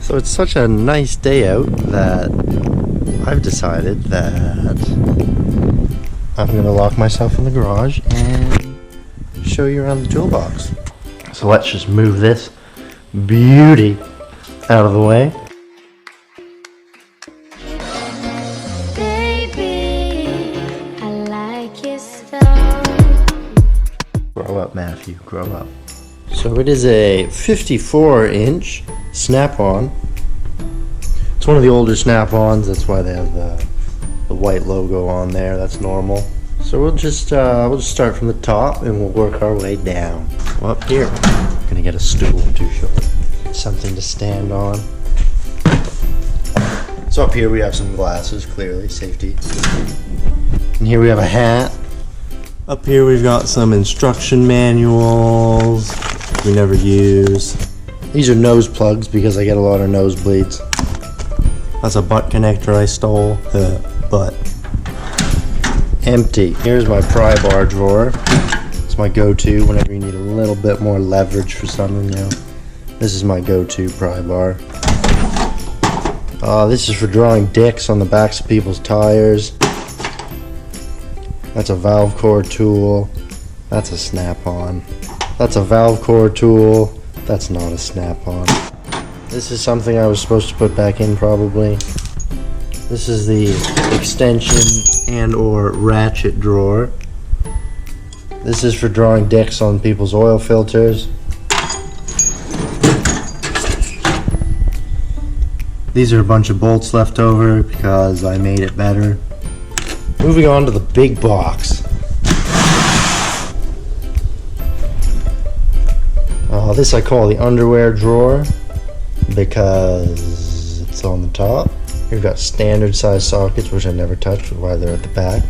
So it's such a nice day out that I've decided that I'm going to lock myself in the garage and show you around the toolbox. So let's just move this beauty out of the way. Baby, I like your style. Grow up, Matthew, grow up. So it is a 54-inch snap-on. It's one of the older snap-ons, that's why they have the white logo on there. That's normal. So we'll just start from the top and we'll work our way down. Well, up here, I'm gonna get a stool too short, something to stand on. So up here we have some glasses, clearly safety. And here we have a hat. Up here we've got some instruction manuals we never use. These are nose plugs because I get a lot of nosebleeds. That's a butt connector I stole. Butt. Empty. Here's my pry bar drawer. It's my go-to whenever you need a little bit more leverage for something, you know. This is my go-to pry bar. This is for drawing dicks on the backs of people's tires. That's a valve core tool. That's a snap-on. That's a valve core tool. That's not a snap-on. This is something I was supposed to put back in probably. This is the extension and or ratchet drawer. This is for drawing dicks on people's oil filters. These are a bunch of bolts left over because I made it better. Moving on to the big box. This I call the underwear drawer because it's on the top. We've got standard size sockets, which I never touch, why they're at the back.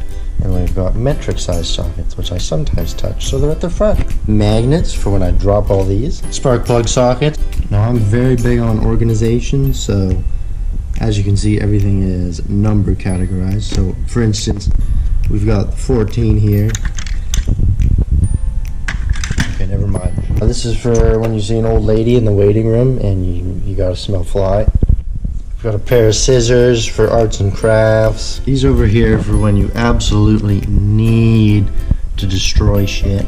And we've got metric size sockets, which I sometimes touch, so they're at the front. Magnets for when I drop all these. Spark plug sockets. Now I'm very big on organization, so as you can see, everything is number categorized. So for instance, we've got 14 here. Okay, never mind. This is for when you see an old lady in the waiting room and you gotta smell fly. We've got a pair of scissors for arts and crafts. These over here for when you absolutely need to destroy shit.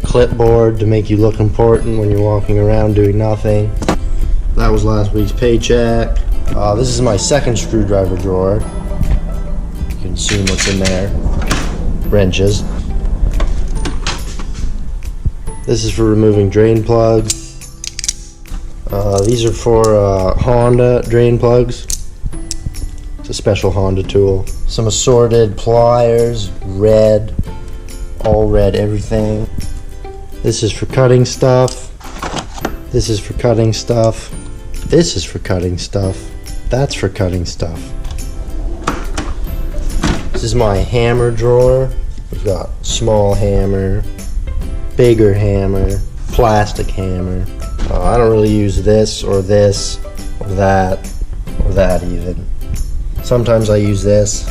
Clipboard to make you look important when you're walking around doing nothing. That was last week's paycheck. This is my second screwdriver drawer. You can see what's in there. Wrenches. This is for removing drain plugs. These are for Honda drain plugs. It's a special Honda tool. Some assorted pliers, red, all red everything. This is for cutting stuff. This is for cutting stuff. This is for cutting stuff. That's for cutting stuff. This is my hammer drawer. We've got small hammer, bigger hammer, plastic hammer. I don't really use this or that even. Sometimes I use this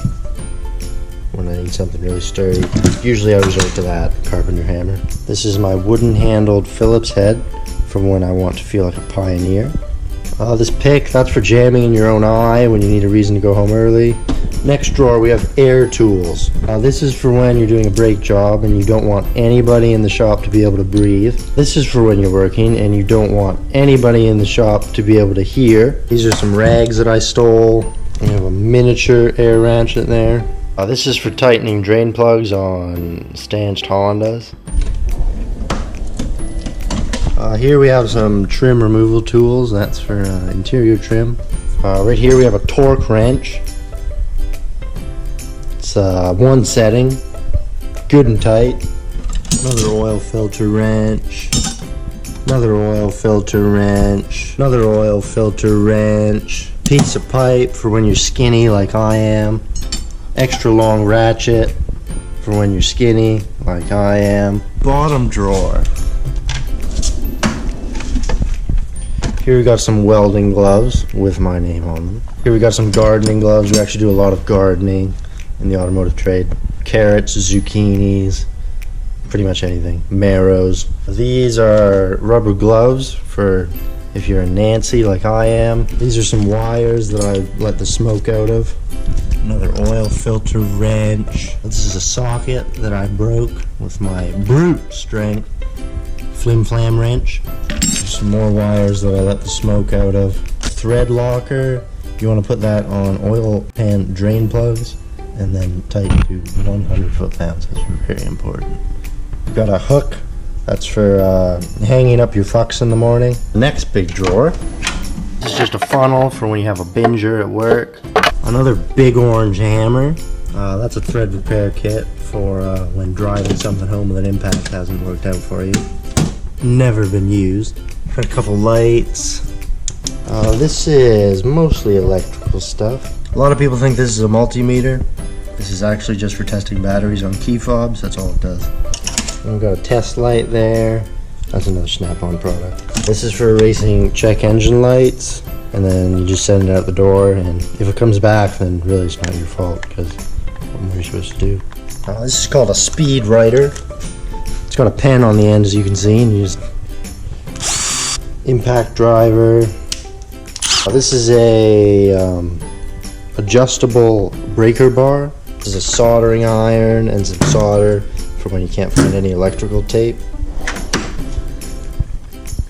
when I need something really sturdy. Usually I resort to that carpenter hammer. This is my wooden handled Phillips head from when I want to feel like a pioneer. This pick, that's for jamming in your own eye when you need a reason to go home early. Next drawer we have air tools. This is for when you're doing a brake job and you don't want anybody in the shop to be able to breathe. This is for when you're working and you don't want anybody in the shop to be able to hear. These are some rags that I stole. We have a miniature air ratchet there. This is for tightening drain plugs on stanched Hondas. Here we have some trim removal tools. That's for interior trim. Right here we have a torque wrench. It's one setting, good and tight. Another oil filter wrench. Another oil filter wrench. Another oil filter wrench. Piece of pipe for when you're skinny like I am. Extra long ratchet for when you're skinny like I am. Bottom drawer. Here we got some welding gloves with my name on them. Here we got some gardening gloves. We actually do a lot of gardening in the automotive trade. Carrots, zucchinis, pretty much anything. Marrows. These are rubber gloves for if you're a Nancy like I am. These are some wires that I let the smoke out of. Another oil filter wrench. This is a socket that I broke with my brute strength flim flam wrench. There's some more wires that I let the smoke out of. Thread locker. You want to put that on oil pan drain plugs and then tighten to 100 foot-pounds. That's very important. We've got a hook. That's for hanging up your fucks in the morning. The next big drawer. This is just a funnel for when you have a binger at work. Another big orange hammer. That's a thread repair kit for when driving something home with an impact hasn't worked out for you. Never been used. Got a couple lights. This is mostly electrical stuff. A lot of people think this is a multimeter. This is actually just for testing batteries on key fobs. That's all it does. We've got a test light there. That's another Snap-on product. This is for erasing check engine lights. And then you just send it out the door, and if it comes back, then really it's not your fault, because what were you supposed to do? This is called a speed writer. It's got a pen on the end, as you can see, and you just impact driver. This is a adjustable breaker bar. This is a soldering iron and some solder for when you can't find any electrical tape.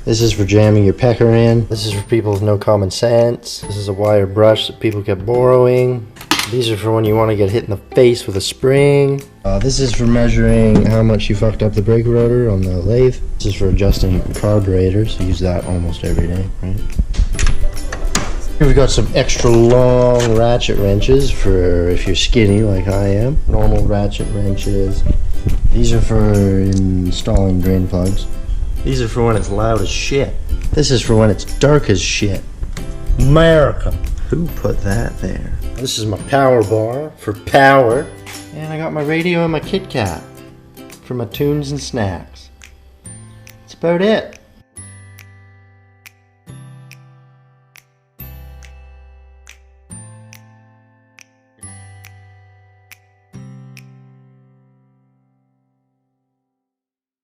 This is for jamming your pecker in. This is for people with no common sense. This is a wire brush that people kept borrowing. These are for when you want to get hit in the face with a spring. This is for measuring how much you fucked up the brake rotor on the lathe. This is for adjusting carburetors. You use that almost every day, right? Here we've got some extra long ratchet wrenches for if you're skinny like I am. Normal ratchet wrenches. These are for installing drain plugs. These are for when it's loud as shit. This is for when it's dark as shit. America. Who put that there? This is my power bar for power. And I got my radio and my Kit Kat for my tunes and snacks. That's about it.